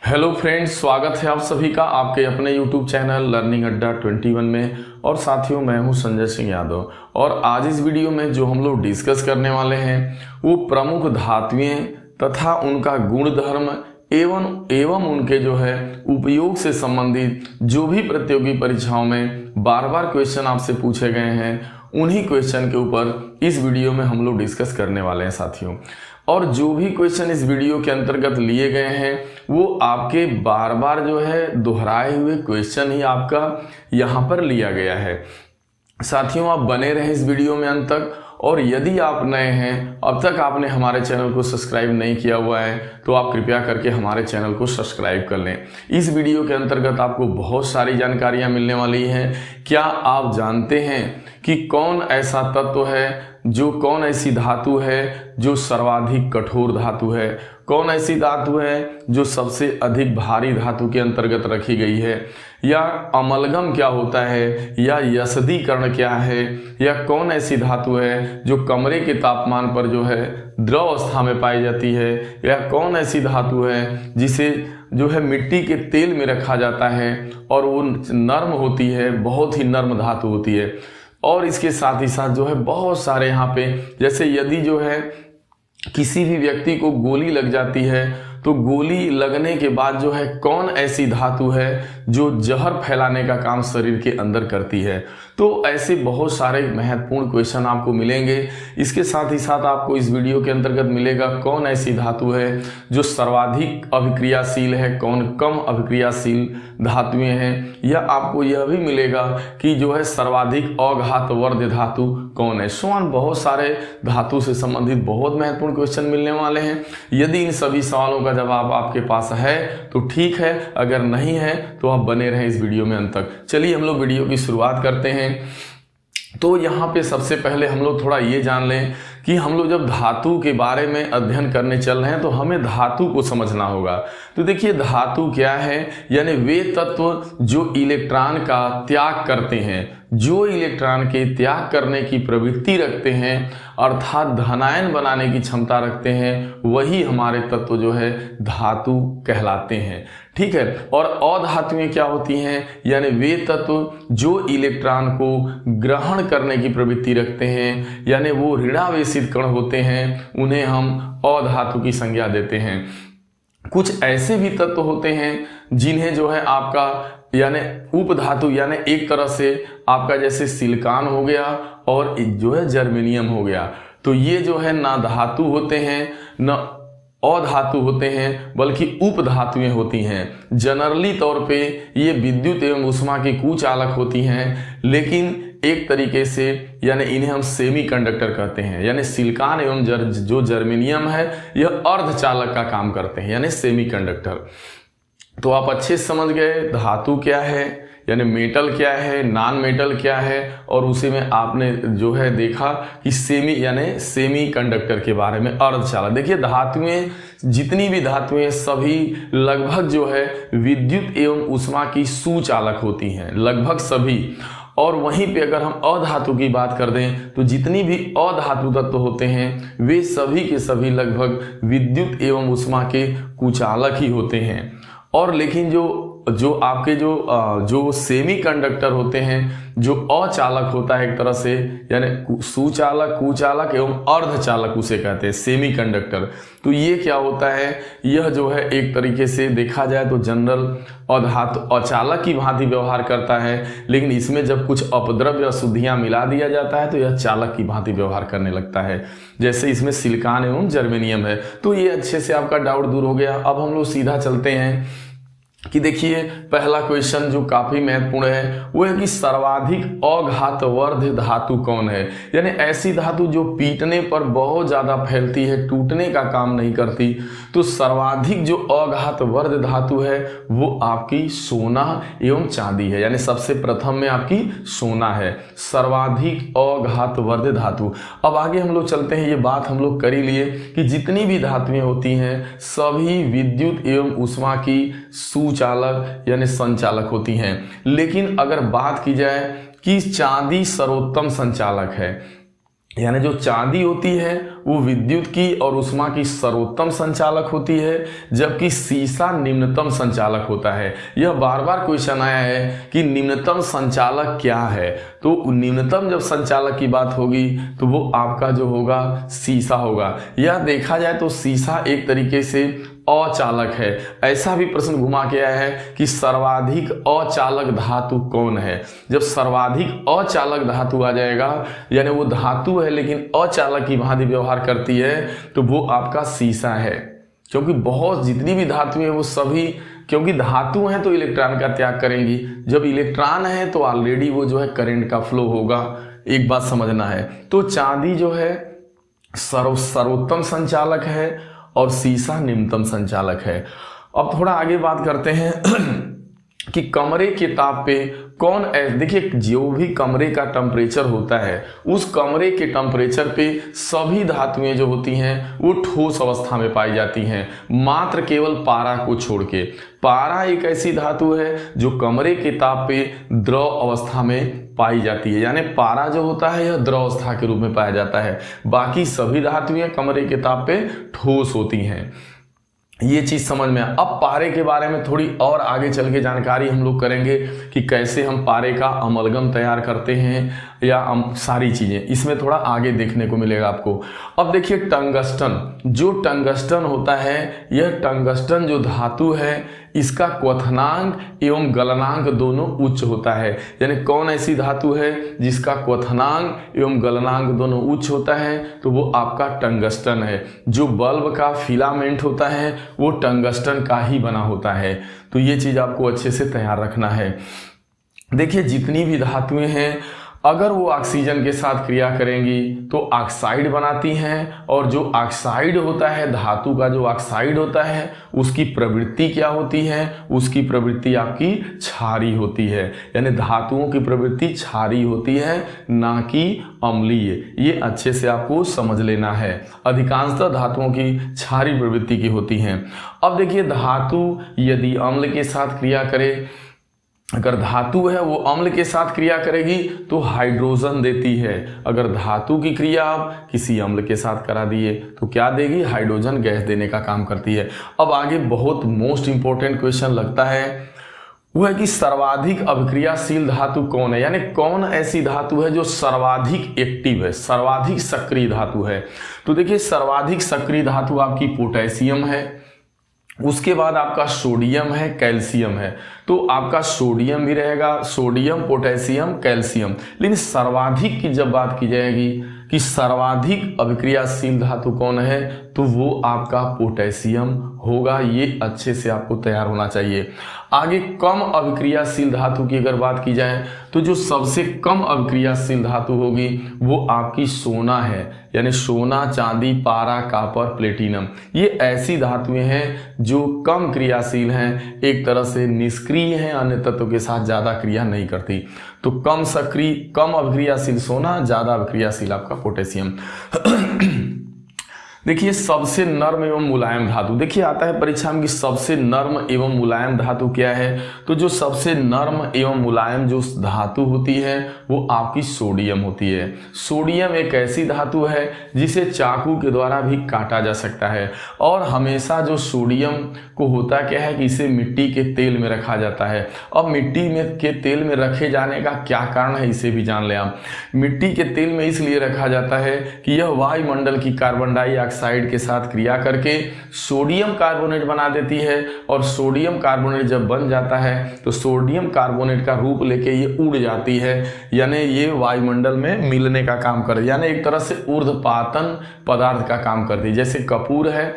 Hello friends, स्वागत है आप सभी का आपके अपने यूट्यूब चैनल लर्निंग अड्डा 21 में। और साथियों, मैं हूं संजय सिंह यादव। और आज इस वीडियो में जो हम लोग डिस्कस करने वाले हैं वो प्रमुख धातुएं तथा उनका गुणधर्म एवं उनके जो है उपयोग से संबंधित जो भी प्रतियोगी परीक्षाओं में बार बार क्वेश्चन आपसे पूछे गए हैं, उन्हीं क्वेश्चन के ऊपर इस वीडियो में हम लोग डिस्कस करने वाले हैं साथियों। और जो भी क्वेश्चन इस वीडियो के अंतर्गत लिए गए हैं वो आपके बार बार जो है दोहराए हुए क्वेश्चन ही आपका यहाँ पर लिया गया है। साथियों, आप बने रहें इस वीडियो में अंत तक। और यदि आप नए हैं, अब तक आपने हमारे चैनल को सब्सक्राइब नहीं किया हुआ है, तो आप कृपया करके हमारे चैनल को सब्सक्राइब कर लें। इस वीडियो के अंतर्गत आपको बहुत सारी जानकारियां मिलने वाली हैं। क्या आप जानते हैं कि कौन ऐसा तत्व है, कौन ऐसी धातु है जो सर्वाधिक कठोर धातु है, कौन ऐसी धातु है जो सबसे अधिक भारी धातु के अंतर्गत रखी गई है, या अमलगम क्या होता है, या यस्दीकरण क्या है, या कौन ऐसी धातु है जो कमरे के तापमान पर जो है द्रव अवस्था में पाई जाती है, या कौन ऐसी धातु है जिसे जो है मिट्टी के तेल में रखा जाता है और वो नर्म होती है, बहुत ही नर्म धातु होती है। और इसके साथ ही साथ जो है बहुत सारे यहाँ पे, जैसे यदि जो है किसी भी व्यक्ति को गोली लग जाती है तो गोली लगने के बाद जो है कौन ऐसी धातु है जो जहर फैलाने का काम शरीर के अंदर करती है। तो ऐसे बहुत सारे महत्वपूर्ण क्वेश्चन आपको मिलेंगे। इसके साथ ही साथ आपको इस वीडियो के अंतर्गत मिलेगा कौन ऐसी धातु है जो सर्वाधिक अभिक्रियाशील है, कौन कम अभिक्रियाशील धातुएं हैं, या आपको यह भी मिलेगा कि जो है सर्वाधिक अघातवर्ध धातु कौन है। समान बहुत सारे धातु से संबंधित बहुत महत्वपूर्ण क्वेश्चन मिलने वाले हैं। यदि इन सभी सवालों का जवाब आपके पास है तो ठीक है, अगर नहीं है तो आप बने रहें इस वीडियो में अंत तक। चलिए हम लोग वीडियो की शुरुआत करते हैं। तो यहाँ पे सबसे पहले हम लोग थोड़ा ये जान लें कि हम लोग जब धातु के बारे में अध्ययन करने चल रहे हैं तो हमें धातु को समझना होगा। तो देखिए, धातु क्या है, यानी वे तत्व जो इलेक्ट्रॉन का त्याग करते हैं, जो इलेक्ट्रॉन के त्याग करने की प्रवृत्ति रखते हैं, अर्थात धनायन बनाने की क्षमता रखते हैं, वही हमारे तत्व जो है धातु कहलाते हैं। ठीक है। और अधातुएं क्या होती हैं, यानी वे तत्व जो इलेक्ट्रॉन को ग्रहण करने की प्रवृत्ति रखते हैं, यानी वो ऋणावेशित कण होते हैं, उन्हें हम अधातु की संज्ञा देते हैं। कुछ ऐसे भी तत्व होते हैं जिन्हें जो है आपका यानी उपधातु, यानी एक तरह से आपका जैसे सिलिकॉन हो गया और जो है जर्मेनियम हो गया, तो ये जो है ना धातु होते हैं न अधातु होते हैं, बल्कि उपधातुएं होती हैं। जनरली तौर पे ये विद्युत एवं ऊष्मा की कुचालक होती हैं, लेकिन एक तरीके से यानी इन्हें हम सेमी कंडक्टर कहते हैं। यानी सिलिकॉन एवं जो जर्मेनियम है यह अर्धचालक का काम करते हैं, यानी सेमी कंडक्टर। तो आप अच्छे से समझ गए धातु क्या है, यानी मेटल क्या है, नॉन मेटल क्या है, और उसी में आपने जो है देखा कि सेमी कंडक्टर के बारे में, अर्धचालक। देखिए, धातुएं जितनी भी धातुएं सभी लगभग जो है विद्युत एवं ऊष्मा की सुचालक होती हैं, लगभग सभी। और वहीं पे अगर हम अधातु की बात कर दें तो जितनी भी अधातु तत्व होते हैं वे सभी के सभी लगभग विद्युत एवं ऊष्मा के कुचालक ही होते हैं। और लेकिन जो आपके जो सेमी कंडक्टर होते हैं, जो अचालक होता है एक तरह से, यानी सुचालक, कुचालक एवं अर्धचालक उसे कहते हैं सेमी कंडक्टर। तो ये क्या होता है, यह जो है एक तरीके से देखा जाए तो जनरल अचालक की भांति व्यवहार करता है, लेकिन इसमें जब कुछ अपद्रव्य अशुद्धियां मिला दिया जाता है तो यह चालक की भांति व्यवहार करने लगता है। जैसे इसमें सिलिकॉन एवं जर्मेनियम है। तो ये अच्छे से आपका डाउट दूर हो गया। अब हम लोग सीधा चलते हैं कि देखिए, पहला क्वेश्चन जो काफी महत्वपूर्ण है वो है कि सर्वाधिक अघातवर्ध धातु कौन है। यानी ऐसी धातु जो पीटने पर बहुत ज्यादा फैलती है, टूटने का काम नहीं करती। तो सर्वाधिक जो अघातवर्ध धातु है वो आपकी सोना एवं चांदी है। यानी सबसे प्रथम में आपकी सोना है, सर्वाधिक अघातवर्ध धातु। अब आगे हम लोग चलते हैं। ये बात हम लोग कर ही लिए कि जितनी भी धातुएं होती हैं सभी विद्युत एवं ऊष्मा की चालक यानी संचालक होती हैं। लेकिन अगर बात की जाए कि चांदी सर्वोत्तम संचालक है, यानी जो चांदी होती है वो विद्युत की और ऊष्मा की सर्वोत्तम संचालक होती है, जबकि सीसा निम्नतम संचालक होता है। यह बार बार क्वेश्चन आया है कि निम्नतम संचालक क्या है, तो निम्नतम जब संचालक की बात होगी तो वो आपका जो होगा सीसा होगा। यह देखा जाए तो सीसा एक तरीके से अचालक है। ऐसा भी प्रश्न घुमा के आया है कि सर्वाधिक अचालक धातु कौन है। जब सर्वाधिक अचालक धातु आ जाएगा, यानी वो धातु है लेकिन अचालक की भांति व्यवहार करती है, तो वो आपका सीसा है। क्योंकि बहुत जितनी भी धातुएं वो सभी, क्योंकि धातु हैं तो इलेक्ट्रॉन का त्याग करेंगी, जब इलेक्ट्रॉन है तो ऑलरेडी वो जो है करंट का फ्लो होगा। एक बात समझना है, तो चांदी जो है सर्वोत्तम संचालक है और सीसा निम्नतम संचालक है। अब थोड़ा आगे बात करते हैं कि कमरे के ताप पे कौन देखिए, जो भी कमरे का टेम्परेचर होता है उस कमरे के टेम्परेचर पे सभी धातुएं जो होती हैं वो ठोस अवस्था में पाई जाती हैं, मात्र केवल पारा को छोड़ के। पारा एक ऐसी धातु है जो कमरे के ताप पे द्रव अवस्था में पाई जाती है, यानी पारा जो होता है यह द्रव अवस्था के रूप में पाया जाता है। बाकी सभी धातुएं कमरे के ताप पे ठोस होती हैं। ये चीज समझ में। अब पारे के बारे में थोड़ी और आगे चल के जानकारी हम लोग करेंगे कि कैसे हम पारे का अमलगम तैयार करते हैं, या सारी चीजें इसमें थोड़ा आगे देखने को मिलेगा आपको। अब देखिए टंगस्टन, जो टंगस्टन होता है, यह टंगस्टन जो धातु है इसका क्वथनांक एवं गलनांक दोनों उच्च होता है। यानी कौन ऐसी धातु है जिसका क्वथनांक एवं गलनांक दोनों उच्च होता है, तो वो आपका टंगस्टन है। जो बल्ब का फिलामेंट होता है वो टंगस्टन का ही बना होता है। तो ये चीज आपको अच्छे से तैयार रखना है। देखिए जितनी भी धातुएं हैं अगर वो ऑक्सीजन के साथ क्रिया करेंगी तो ऑक्साइड बनाती हैं, और जो ऑक्साइड होता है, धातु का जो ऑक्साइड होता है उसकी प्रवृत्ति क्या होती है, उसकी प्रवृत्ति आपकी क्षारीय होती है। यानी धातुओं की प्रवृत्ति क्षारीय होती है, ना कि अम्लीय। ये अच्छे से आपको समझ लेना है। अधिकांशतः धातुओं की क्षारीय प्रवृत्ति की होती हैं। अब देखिए धातु यदि अम्ल के साथ क्रिया करे, अगर धातु है वो अम्ल के साथ क्रिया करेगी तो हाइड्रोजन देती है। अगर धातु की क्रिया आप किसी अम्ल के साथ करा दिए तो क्या देगी, हाइड्रोजन गैस देने का काम करती है। अब आगे बहुत मोस्ट इंपॉर्टेंट क्वेश्चन लगता है, वो है कि सर्वाधिक अभिक्रियाशील धातु कौन है, यानी कौन ऐसी धातु है जो सर्वाधिक एक्टिव है, सर्वाधिक सक्रिय धातु है। तो देखिए सर्वाधिक सक्रिय धातु आपकी पोटेशियम है, उसके बाद आपका सोडियम है, कैल्शियम है। तो आपका सोडियम भी रहेगा, सोडियम, पोटेशियम, कैल्शियम। लेकिन सर्वाधिक की जब बात की जाएगी कि सर्वाधिक अभिक्रियाशील धातु कौन है, तो वो आपका पोटेशियम होगा। ये अच्छे से आपको तैयार होना चाहिए। आगे कम अभिक्रियाशील धातु की अगर बात की जाए तो जो सबसे कम अभिक्रियाशील धातु होगी वो आपकी सोना है, यानी सोना, चांदी, पारा, कापर, प्लेटिनम। ये ऐसी धातुएं हैं जो कम क्रियाशील हैं, एक तरह से निष्क्रिय हैं, अन्य तत्वों के साथ ज्यादा क्रिया नहीं करती। तो कम सक्रिय, कम अभिक्रियाशील सोना, ज्यादा अभिक्रियाशील आपका पोटेशियम। देखिए सबसे नर्म एवं मुलायम धातु, देखिए आता है परीक्षा में कि सबसे नर्म एवं मुलायम धातु क्या है, तो जो सबसे नर्म एवं मुलायम जो धातु होती है वो आपकी सोडियम होती है। सोडियम एक ऐसी धातु है जिसे चाकू के द्वारा भी काटा जा सकता है, और हमेशा जो सोडियम को होता क्या है कि इसे मिट्टी के तेल में रखा जाता है। अब मिट्टी में के तेल में रखे जाने का क्या कारण है इसे भी जान लें आप। मिट्टी के तेल में इसलिए रखा जाता है कि यह वायुमंडल की कार्बन डाइऑक्साइड के साथ क्रिया करके सोडियम कार्बोनेट बना देती है, और सोडियम कार्बोनेट जब बन जाता है तो सोडियम कार्बोनेट का रूप लेके ये उड़ जाती है, यानी ये वायुमंडल में मिलने का काम करती है, यानी एक तरह से ऊर्ध्वपातन पदार्थ का काम करती है। जैसे कपूर है,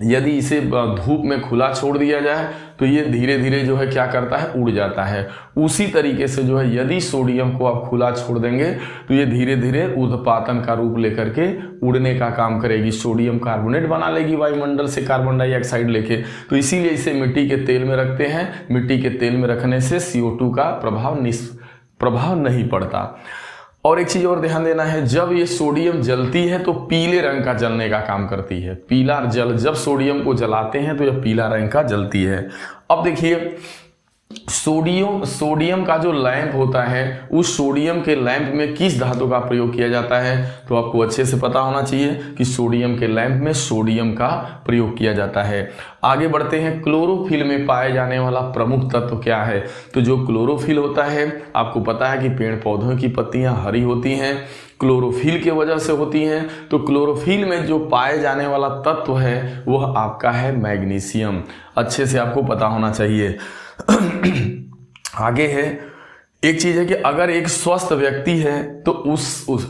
यदि इसे धूप में खुला छोड़ दिया जाए तो ये धीरे धीरे जो है क्या करता है, उड़ जाता है। उसी तरीके से जो है यदि सोडियम को आप खुला छोड़ देंगे तो ये धीरे धीरे ऊर्ध्वपातन का रूप लेकर के उड़ने का काम करेगी, सोडियम कार्बोनेट बना लेगी वायुमंडल से कार्बन डाइऑक्साइड लेके। तो इसीलिए इसे मिट्टी के तेल में रखते हैं। मिट्टी के तेल में रखने से CO2 का प्रभाव नहीं पड़ता। और एक चीज और ध्यान देना है, जब ये सोडियम जलती है तो पीले रंग का जलने का काम करती है। पीला जल, जब सोडियम को जलाते हैं तो यह पीला रंग का जलती है। अब देखिए सोडियम का जो लैंप होता है, उस सोडियम के लैंप में किस धातु का प्रयोग किया जाता है? तो आपको अच्छे से पता होना चाहिए कि सोडियम के लैंप में सोडियम का प्रयोग किया जाता है। आगे बढ़ते हैं, क्लोरोफिल में पाए जाने वाला प्रमुख तत्व क्या है? तो जो क्लोरोफिल होता है, आपको पता है कि पेड़ पौधों की पत्तियां हरी होती हैं, क्लोरोफिल की वजह से होती हैं। तो क्लोरोफिल में जो पाए जाने वाला तत्व है वह आपका है मैग्नीशियम। अच्छे से आपको पता होना चाहिए। आगे है, एक चीज है कि अगर एक स्वस्थ व्यक्ति है तो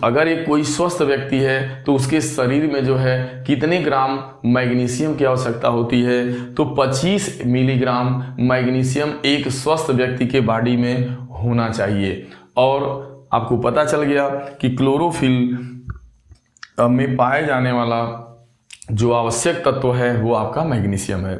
अगर एक कोई स्वस्थ व्यक्ति है तो उसके शरीर में जो है कितने ग्राम मैग्नीशियम की आवश्यकता होती है? तो 25 मिलीग्राम मैग्नीशियम एक स्वस्थ व्यक्ति के बॉडी में होना चाहिए। और आपको पता चल गया कि क्लोरोफिल में पाए जाने वाला जो आवश्यक तत्व है वो आपका मैग्नीशियम है।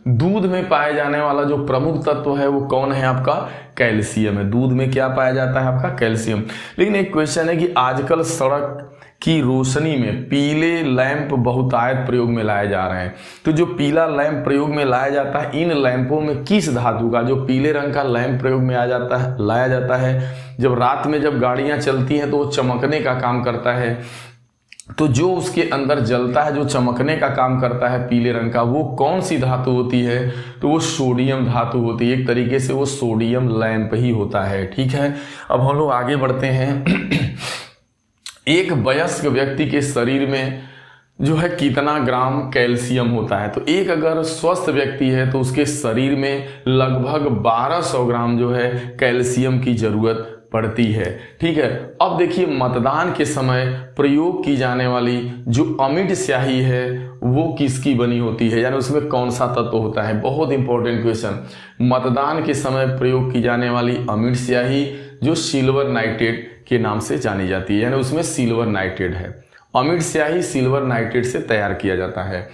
दूध में पाए जाने वाला जो प्रमुख तत्व है वो कौन है? आपका कैल्शियम है। दूध में क्या पाया जाता है? आपका कैल्शियम। लेकिन एक क्वेश्चन है कि आजकल सड़क की रोशनी में पीले लैंप बहुतायत प्रयोग में लाए जा रहे हैं। तो जो पीला लैंप प्रयोग में लाया जाता है, इन लैंपों में किस धातु का, जो पीले रंग का लैंप प्रयोग में लाया जाता है, जब रात में जब गाड़ियां चलती हैं तो वो चमकने का काम करता है। तो जो उसके अंदर जलता है, जो चमकने का काम करता है पीले रंग का, वो कौन सी धातु होती है? तो वो सोडियम धातु होती है। एक तरीके से वो सोडियम लैंप ही होता है। ठीक है, अब हम लोग आगे बढ़ते हैं। एक वयस्क व्यक्ति के शरीर में जो है कितना ग्राम कैल्शियम होता है? तो एक अगर स्वस्थ व्यक्ति है तो उसके शरीर में लगभग 1200 ग्राम जो है कैल्शियम की जरूरत पड़ती है। ठीक है, अब देखिए मतदान के समय प्रयोग की जाने वाली जो अमिट स्याही है वो किसकी बनी होती है, यानी उसमें कौन सा तत्व होता है? बहुत इंपॉर्टेंट क्वेश्चन। मतदान के समय प्रयोग की जाने वाली अमिट स्याही जो सिल्वर नाइट्रेट के नाम से जानी जाती है, यानी उसमें सिल्वर नाइट्रेट है। अमिट स्याही सिल्वर नाइट्रेट से तैयार किया जाता है।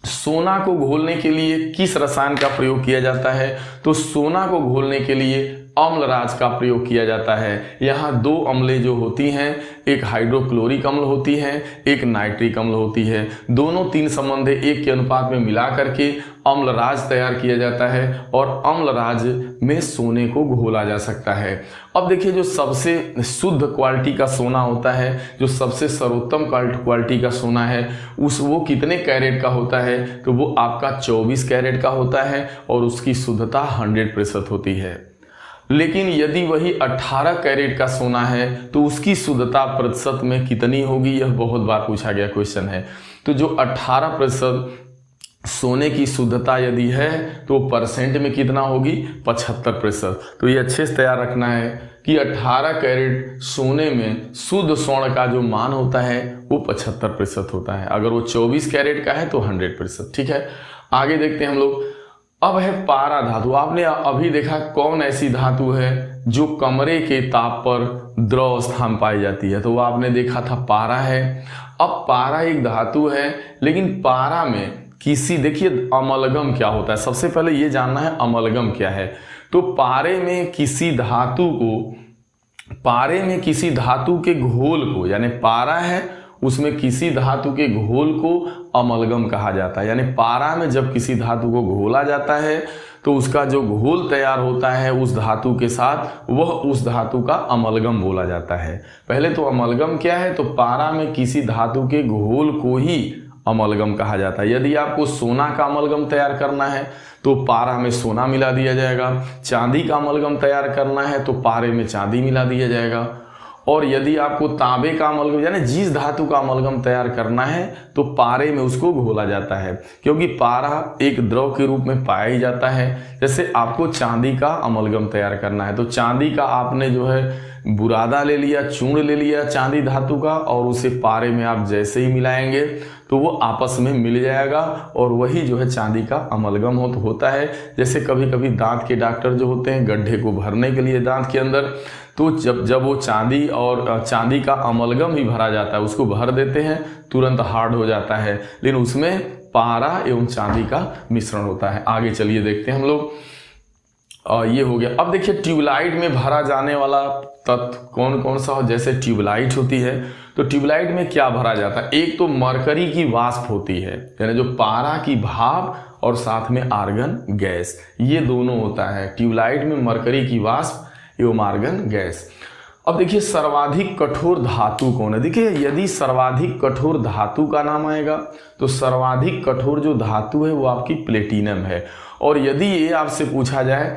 सोना को घोलने के लिए किस रसायन का प्रयोग किया जाता है? तो सोना को घोलने के लिए अम्लराज का प्रयोग किया जाता है। यहाँ दो अम्लें जो होती हैं, एक हाइड्रोक्लोरिक अम्ल होती है, एक नाइट्रिक अम्ल होती है। दोनों 3 संबंधे 1 के अनुपात में मिला करके अम्लराज तैयार किया जाता है और अम्लराज में सोने को घोला जा सकता है। अब देखिए, जो सबसे शुद्ध क्वालिटी का सोना होता है, जो सबसे सर्वोत्तम क्वालिटी का सोना है, वो कितने कैरेट का होता है? तो वो आपका 24 कैरेट का होता है और उसकी शुद्धता 100% होती है। लेकिन यदि वही 18 कैरेट का सोना है तो उसकी शुद्धता प्रतिशत में कितनी होगी? यह बहुत बार पूछा गया क्वेश्चन है। तो जो 18% सोने की शुद्धता यदि है तो परसेंट में कितना होगी? 75%। तो ये अच्छे से तैयार रखना है कि 18 कैरेट सोने में शुद्ध स्वर्ण का जो मान होता है वो 75% होता है। अगर वो 24 कैरेट का है तो 100%। ठीक है, आगे देखते हैं हम लोग। अब है पारा धातु। आपने अभी देखा कौन ऐसी धातु है जो कमरे के ताप पर द्रव अवस्था में पाई जाती है? तो वो आपने देखा था पारा है। अब पारा एक धातु है, लेकिन पारा में देखिए अमलगम क्या होता है? सबसे पहले ये जानना है अमलगम क्या है। तो पारे में किसी धातु के घोल को, यानी पारा है उसमें किसी धातु के घोल को अमलगम कहा जाता है। यानी पारा में जब किसी धातु को घोला जाता है तो उसका जो घोल तैयार होता है उस धातु के साथ, वह उस धातु का अमलगम बोला जाता है। पहले तो अमलगम क्या है? तो पारा में किसी धातु के घोल को ही अमलगम कहा जाता है। यदि आपको सोना का अमलगम तैयार करना है तो पारा में सोना मिला दिया जाएगा। चांदी का अमलगम तैयार करना है तो पारे में चांदी मिला दिया जाएगा। और यदि आपको तांबे का अमलगम, यानी जिस धातु का अमलगम तैयार करना है तो पारे में उसको घोला जाता है, क्योंकि पारा एक द्रव के रूप में पाया ही जाता है। जैसे आपको चांदी का अमलगम तैयार करना है तो चांदी का आपने जो है बुरादा ले लिया, चूर्ण ले लिया चांदी धातु का, और उसे पारे में आप जैसे ही मिलाएंगे तो वो आपस में मिल जाएगा और वही जो है चांदी का अमलगम होता है। जैसे कभी कभी दांत के डॉक्टर जो होते हैं गड्ढे को भरने के लिए दांत के अंदर, तो जब वो चांदी और चांदी का अमलगम ही भरा जाता है, उसको भर देते हैं, तुरंत हार्ड हो जाता है, लेकिन उसमें पारा एवं चांदी का मिश्रण होता है। आगे चलिए देखते हैं हम लोग। ये हो गया। अब देखिए ट्यूबलाइट में भरा जाने वाला तत्व कौन कौन सा हो? जैसे ट्यूबलाइट होती है तो ट्यूबलाइट में क्या भरा जाता है? एक तो मरकरी की वाष्प होती है, यानी जो पारा की भाप और साथ में आर्गन गैस, ये दोनों होता है। ट्यूबलाइट में मरकरी की वाष्प एवं आर्गन गैस। अब देखिए सर्वाधिक कठोर धातु कौन है। देखिए यदि सर्वाधिक कठोर धातु का नाम आएगा तो सर्वाधिक कठोर जो धातु है वो आपकी प्लेटिनम है। और यदि ये आपसे पूछा जाए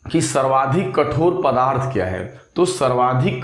कि सर्वाधिक कठोर पदार्थ क्या है, तो सर्वाधिक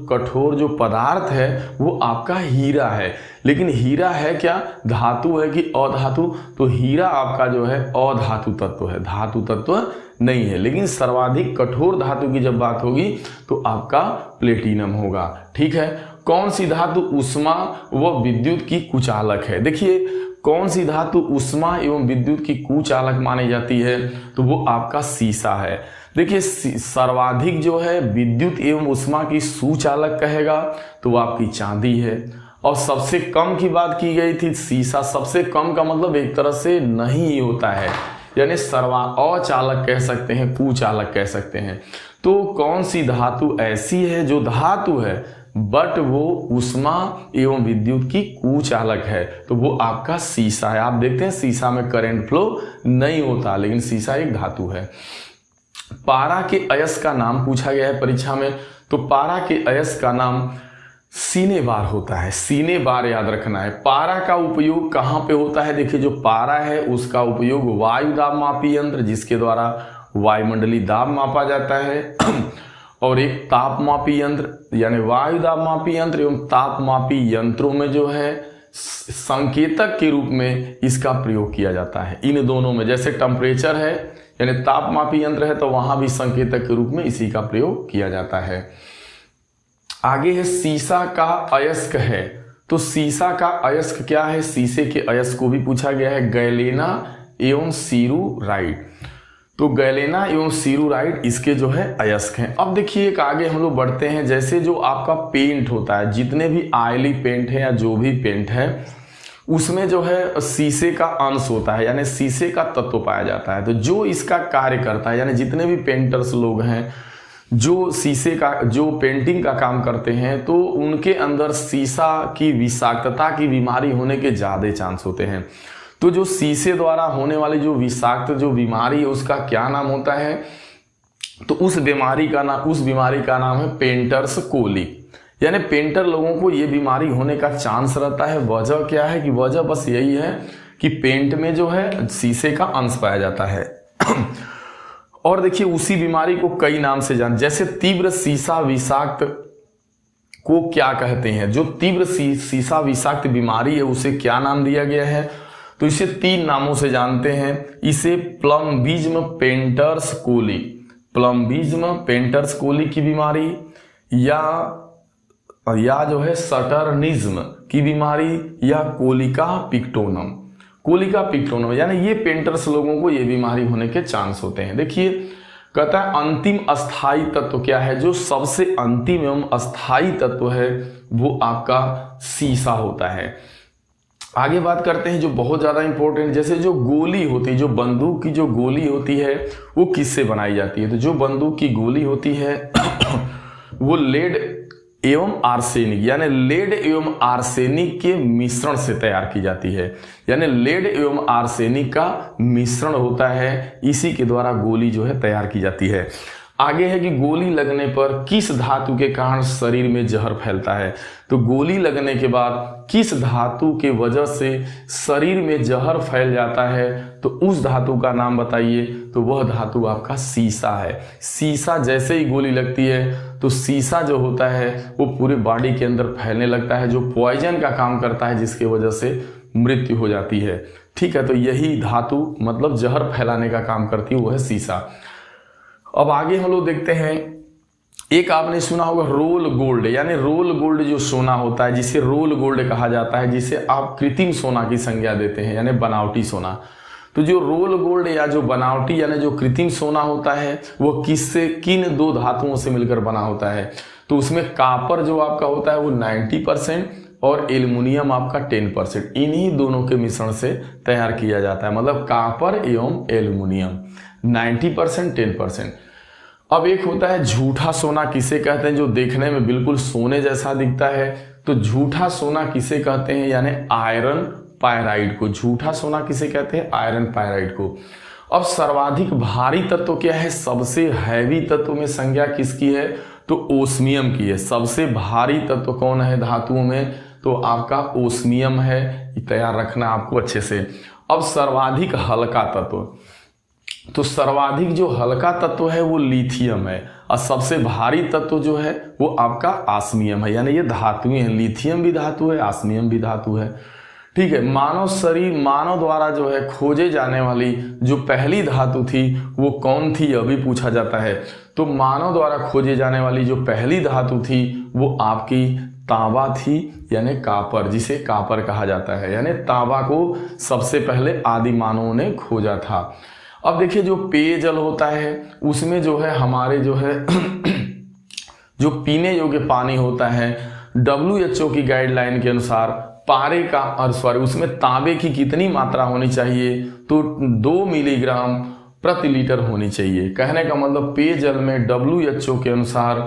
कठोर जो पदार्थ है वो आपका हीरा है। लेकिन हीरा है क्या, धातु है कि अधातु? तो हीरा आपका जो है अधातु तत्व है, धातु तत्व नहीं है। लेकिन सर्वाधिक कठोर धातु की जब बात होगी तो आपका प्लेटिनम होगा। ठीक है, कौन सी धातु ऊष्मा व विद्युत की कुचालक है। देखिए कौन सी धातु ऊष्मा एवं विद्युत की कुचालक मानी जाती है, तो वो आपका सीसा है। देखिए सर्वाधिक जो है विद्युत एवं ऊष्मा की सुचालक कहेगा तो वो आपकी चांदी है। और सबसे कम की बात की गई थी सीसा, सबसे कम का मतलब एक तरह से नहीं होता है, यानी अचालक कह सकते हैं, कुचालक कह सकते हैं। तो कौन सी धातु ऐसी है जो धातु है बट वो ऊष्मा एवं विद्युत की कुचालक है, तो वो आपका सीसा है। आप देखते हैं सीसा में करंट फ्लो नहीं होता, लेकिन सीसा एक धातु है। पारा के अयस्क का नाम पूछा गया है परीक्षा में, तो पारा के अयस्क का नाम सीने बार होता है। सीने बार याद रखना है। पारा का उपयोग कहाँ पे होता है? देखिए जो पारा है उसका उपयोग वायु दाब मापी यंत्र, जिसके द्वारा वायुमंडलीय दाब मापा जाता है, और एक ताप मापी यंत्र, यानी वायु दाब मापी यंत्र एवं ताप मापी यंत्रों में जो है संकेतक के रूप में इसका प्रयोग किया जाता है। इन दोनों में जैसे टेम्परेचर है यानी ताप मापी यंत्र है, तो वहां भी संकेतक के रूप में इसी का प्रयोग किया जाता है। आगे है सीसा का अयस्क है, तो सीसा का अयस्क क्या है? सीसे के अयस्क को भी पूछा गया है, गैलेना एवं सीरूराइड। तो गैलेना एवं सीरूराइड इसके जो है अयस्क हैं। अब देखिए एक आगे हम लोग बढ़ते हैं, जैसे जो आपका पेंट होता है, जितने भी ऑयली पेंट है या जो भी पेंट है उसमें जो है शीशे का अंश होता है, यानी शीशे का तत्व पाया जाता है। तो जो इसका कार्य करता है, यानी जितने भी पेंटर्स लोग हैं जो शीशे का जो पेंटिंग का काम करते हैं, तो उनके अंदर शीशा की विषाक्तता की बीमारी होने के ज़्यादा चांस होते हैं। तो जो शीशे द्वारा होने वाली जो विषाक्त जो बीमारी है उसका क्या नाम होता है? तो उस बीमारी का नाम है पेंटर्स कोलिक। यानी पेंटर लोगों को ये बीमारी होने का चांस रहता है। वजह क्या है? कि वजह बस यही है कि पेंट में जो है शीशे का अंश पाया जाता है। और देखिए उसी बीमारी को कई नाम से जैसे तीव्र शीशा विषाक्त को क्या कहते हैं? जो तीव्र शीशा विषाक्त बीमारी है उसे क्या नाम दिया गया है? तो इसे 3 नामों से जानते हैं। इसे प्लम्बिज्म पेंटर्स कोली, प्लम्बिज्म पेंटर्स कोली की बीमारी, या जो है सटर्निज्म की बीमारी, या कोलिका पिक्टोनम। कोलिका पिक्टोनम यानी ये पेंटर्स लोगों को ये बीमारी होने के चांस होते हैं। देखिए कहता है अंतिम अस्थाई तत्व क्या है? जो सबसे अंतिम एवं अस्थाई तत्व है वो आपका शीशा होता है। आगे बात करते हैं जो बहुत ज्यादा इंपॉर्टेंट, जैसे जो गोली होती है, जो बंदूक की जो गोली होती है वो किससे बनाई जाती है? तो जो बंदूक की गोली होती है वो लेड एवं आर्सेनिक, यानी लेड एवं आर्सेनिक के मिश्रण से तैयार की जाती है। यानी लेड एवं आर्सेनिक का मिश्रण होता है, इसी के द्वारा गोली जो है तैयार की जाती है। आगे है कि गोली लगने पर किस धातु के कारण शरीर में जहर फैलता है? तो गोली लगने के बाद किस धातु के वजह से शरीर में जहर फैल जाता है, तो उस धातु का नाम बताइए। तो वह धातु आपका सीसा है। सीसा जैसे ही गोली लगती है तो सीसा जो होता है वो पूरे बॉडी के अंदर फैलने लगता है, जो पॉइजन का काम करता है, जिसके वजह से मृत्यु हो जाती है। ठीक है, तो यही धातु मतलब जहर फैलाने का काम करती है, वो है सीसा। अब आगे हम लोग देखते हैं, एक आपने सुना होगा रोल गोल्ड, यानी रोल गोल्ड जो सोना होता है, जिसे रोल गोल्ड कहा जाता है, जिसे आप कृत्रिम सोना की संज्ञा देते हैं, यानी बनावटी सोना। तो जो रोल गोल्ड या जो बनावटी यानी जो कृत्रिम सोना होता है वो किन 2 धातुओं से मिलकर बना होता है? तो उसमें कापर जो आपका होता है वो 90% और एल्युमिनियम आपका 10%, इन्हीं दोनों के मिश्रण से तैयार किया जाता है। मतलब कापर एवं एल्युमिनियम 90% 10%। अब एक होता है झूठा सोना, किसे कहते हैं? जो देखने में बिल्कुल सोने जैसा दिखता है। तो झूठा सोना किसे कहते हैं? यानी आयरन पायराइड को। झूठा सोना किसे कहते हैं? आयरन पायराइड को। अब सर्वाधिक भारी तत्व क्या है? सबसे हैवी तत्व में संज्ञा किसकी है? तो ओस्मियम की है। सबसे भारी तत्व कौन है धातुओं में? तो आपका ओस्मियम है। तैयार रखना आपको अच्छे से। अब सर्वाधिक हल्का तत्व, तो सर्वाधिक जो हल्का तत्व है वो लिथियम है, और सबसे भारी तत्व जो है वो आपका ऑस्मियम है। यानी ये धातुएं हैं, लिथियम भी धातु है, ऑस्मियम भी धातु है। ठीक है। मानव शरीर, मानव द्वारा जो है खोजे जाने वाली जो पहली धातु थी वो कौन थी, अभी पूछा जाता है। तो मानव द्वारा खोजे जाने वाली जो पहली धातु थी वो आपकी तांबा थी, यानी कापर, जिसे कापर कहा जाता है। यानी तांबा को सबसे पहले आदि मानवों ने खोजा था। अब देखिए जो पेयजल होता है उसमें जो है हमारे जो है जो पीने योग्य पानी होता है, WHO की गाइडलाइन के अनुसार पारे का उसमें तांबे की कितनी मात्रा होनी चाहिए? तो 2 मिलीग्राम प्रति लीटर होनी चाहिए। कहने का मतलब पेयजल में WHO के अनुसार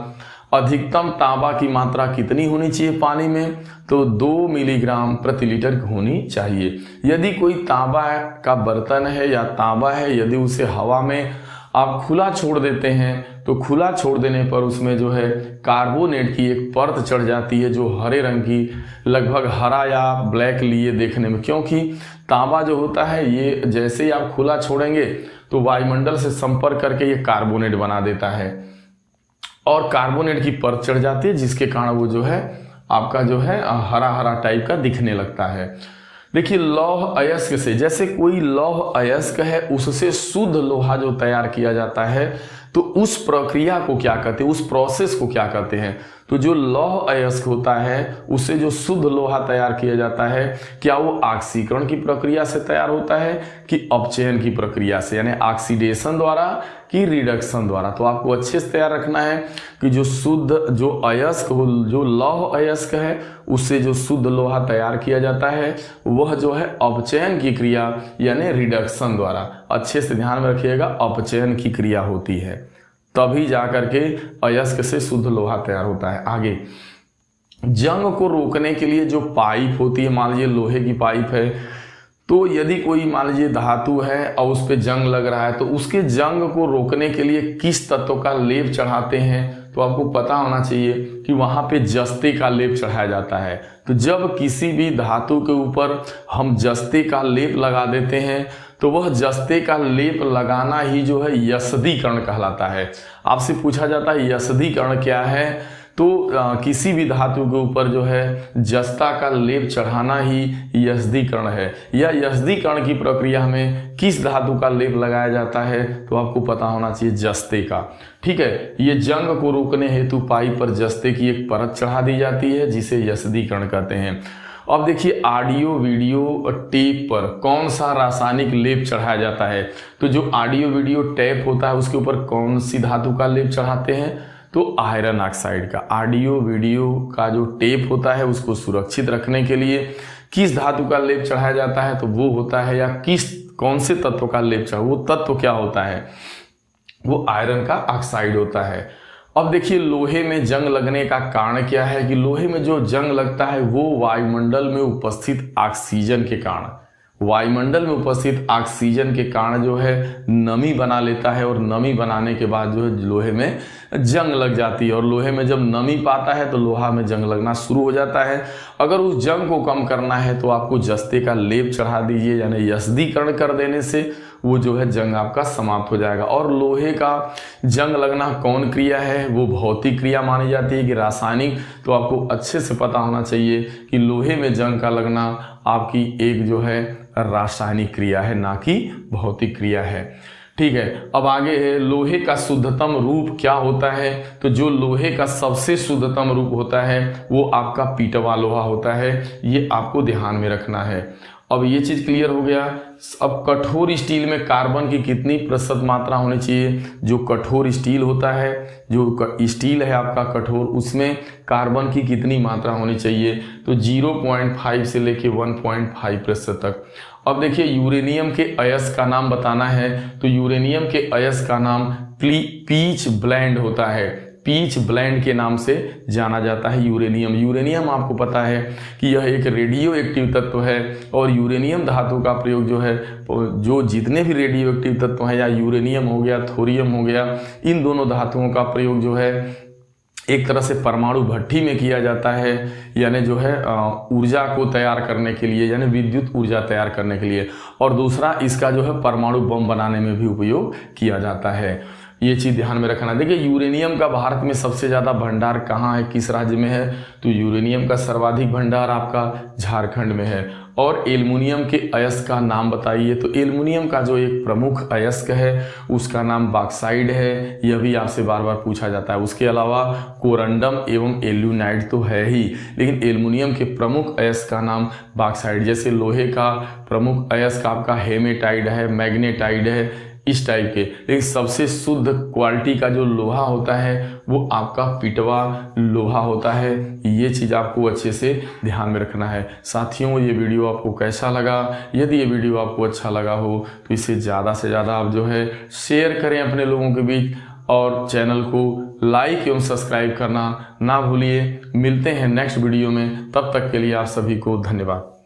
अधिकतम तांबा की मात्रा कितनी होनी चाहिए पानी में? तो 2 मिलीग्राम प्रति लीटर होनी चाहिए। यदि कोई तांबा का बर्तन है या तांबा है, यदि उसे हवा में आप खुला छोड़ देते हैं तो खुला छोड़ देने पर उसमें जो है कार्बोनेट की एक परत चढ़ जाती है, जो हरे रंग की, लगभग हरा या ब्लैक लिए देखने में, क्योंकि तांबा जो होता है ये जैसे ही आप खुला छोड़ेंगे तो वायुमंडल से संपर्क करके ये कार्बोनेट बना देता है और कार्बोनेट की परत चढ़ जाती है, जिसके कारण वो जो है आपका जो है हरा हरा टाइप का दिखने लगता है। देखिए लौह अयस्क से, जैसे कोई लौह अयस्क है उससे शुद्ध लोहा जो तैयार किया जाता है, तो उस प्रक्रिया को क्या कहते हैं, उस प्रोसेस को क्या कहते हैं? तो जो लौह अयस्क होता है उससे जो शुद्ध लोहा तैयार किया जाता है, क्या वो ऑक्सीकरण की प्रक्रिया से तैयार होता है कि अपचयन की प्रक्रिया से, यानी ऑक्सीडेशन द्वारा कि रिडक्शन द्वारा? तो आपको अच्छे से तैयार रखना है कि जो शुद्ध जो अयस्क हो, जो लौह अयस्क है उससे जो शुद्ध लोहा तैयार किया जाता है वह जो है अपचयन की क्रिया यानी रिडक्शन द्वारा, अच्छे से ध्यान में रखिएगा, अपचयन की क्रिया होती है, तभी जाकर के अयस्क से शुद्ध लोहा तैयार होता है। आगे जंग को रोकने के लिए जो पाइप होती है, मान लीजिए लोहे की पाइप है, तो यदि कोई मान लीजिए धातु है और उस पर जंग लग रहा है तो उसके जंग को रोकने के लिए किस तत्व का लेप चढ़ाते हैं? तो आपको पता होना चाहिए कि वहां पे जस्ते का लेप चढ़ाया जाता है। तो जब किसी भी धातु के ऊपर हम जस्ते का लेप लगा देते हैं तो वह जस्ते का लेप लगाना ही जो है यस्दीकरण कहलाता है। आपसे पूछा जाता है यस्दीकरण क्या है? तो किसी भी धातु के ऊपर जो है जस्ता का लेप चढ़ाना ही यस्दीकरण है। या यस्दीकरण की प्रक्रिया में किस धातु का लेप लगाया जाता है? तो आपको पता होना चाहिए जस्ते का। ठीक है, ये जंग को रोकने हेतु पाइप पर जस्ते की एक परत चढ़ा दी जाती है जिसे यस्दीकरण कहते हैं। अब देखिए ऑडियो वीडियो टेप पर कौन सा रासायनिक लेप चढ़ाया जाता है? तो जो ऑडियो वीडियो टेप होता है उसके ऊपर कौन सी धातु का लेप चढ़ाते हैं? तो आयरन ऑक्साइड का। ऑडियो वीडियो का जो टेप होता है उसको सुरक्षित रखने के लिए किस धातु का लेप चढ़ाया जाता है? तो वो होता है, या कौन से तत्व का लेप चढ़ा, वो तत्व क्या होता है? वो आयरन का ऑक्साइड होता है। अब देखिए लोहे में जंग लगने का कारण क्या है? कि लोहे में जो जंग लगता है वो वायुमंडल में उपस्थित ऑक्सीजन के कारण, वायुमंडल में उपस्थित ऑक्सीजन के कारण जो है नमी बना लेता है, और नमी बनाने के बाद जो है लोहे में जंग लग जाती है। और लोहे में जब नमी पाता है तो लोहा में जंग लगना शुरू हो जाता है। अगर उस जंग को कम करना है तो आपको जस्ते का लेप चढ़ा दीजिए, यानी यस्दीकरण कर देने से वो जो है जंग आपका समाप्त हो जाएगा। और लोहे का जंग लगना कौन क्रिया है? वो भौतिक क्रिया मानी जाती है कि रासायनिक? तो आपको अच्छे से पता होना चाहिए कि लोहे में जंग का लगना आपकी एक जो है रासायनिक क्रिया है, ना कि भौतिक क्रिया है। ठीक है, अब आगे है लोहे का शुद्धतम रूप क्या होता है? तो जो लोहे का सबसे शुद्धतम रूप होता है वो आपका पीटवा लोहा होता है, ये आपको ध्यान में रखना है। अब ये चीज क्लियर हो गया। अब कठोर स्टील में कार्बन की कितनी प्रतिशत मात्रा होनी चाहिए? जो कठोर स्टील होता है, जो स्टील है आपका कठोर, उसमें कार्बन की कितनी मात्रा होनी चाहिए? तो 0.5 से लेके 1.5% तक। अब देखिए यूरेनियम के अयस्क का नाम बताना है, तो यूरेनियम के अयस्क का नाम पीच ब्लेंड होता है। पीच ब्लेंड के नाम से जाना जाता है यूरेनियम। यूरेनियम आपको पता है कि यह एक रेडियो एक्टिव तत्व है और यूरेनियम धातु का प्रयोग जो है, जो जितने भी रेडियो एक्टिव तत्व हैं, या यूरेनियम हो गया, थोरियम हो गया, इन दोनों धातुओं का प्रयोग जो है एक तरह से परमाणु भट्ठी में किया जाता है, यानी जो है ऊर्जा को तैयार करने के लिए, यानी विद्युत ऊर्जा तैयार करने के लिए। और दूसरा इसका जो है परमाणु बम बनाने में भी उपयोग किया जाता है। ये चीज़ ध्यान में रखना। देखिए यूरेनियम का भारत में सबसे ज़्यादा भंडार कहाँ है, किस राज्य में है? तो यूरेनियम का सर्वाधिक भंडार आपका झारखंड में है। और एल्युमिनियम के अयस्क का नाम बताइए। तो एल्युमिनियम का जो एक प्रमुख अयस्क है उसका नाम बॉक्साइड है, यह भी आपसे बार बार पूछा जाता है। उसके अलावा कोरंडम एवं एल्यूनाइड तो है ही, लेकिन एल्युमिनियम के प्रमुख अयस्क का नाम बॉक्साइड। जैसे लोहे का प्रमुख अयस्क आपका हेमेटाइड है, मैग्नेटाइड है, इस टाइप के। लेकिन सबसे शुद्ध क्वालिटी का जो लोहा होता है वो आपका पिटवा लोहा होता है। ये चीज़ आपको अच्छे से ध्यान में रखना है। साथियों, ये वीडियो आपको कैसा लगा? यदि ये वीडियो आपको अच्छा लगा हो तो इसे ज़्यादा से ज़्यादा आप जो है शेयर करें अपने लोगों के बीच, और चैनल को लाइक एवं सब्सक्राइब करना ना भूलिए। मिलते हैं नेक्स्ट वीडियो में, तब तक के लिए आप सभी को धन्यवाद।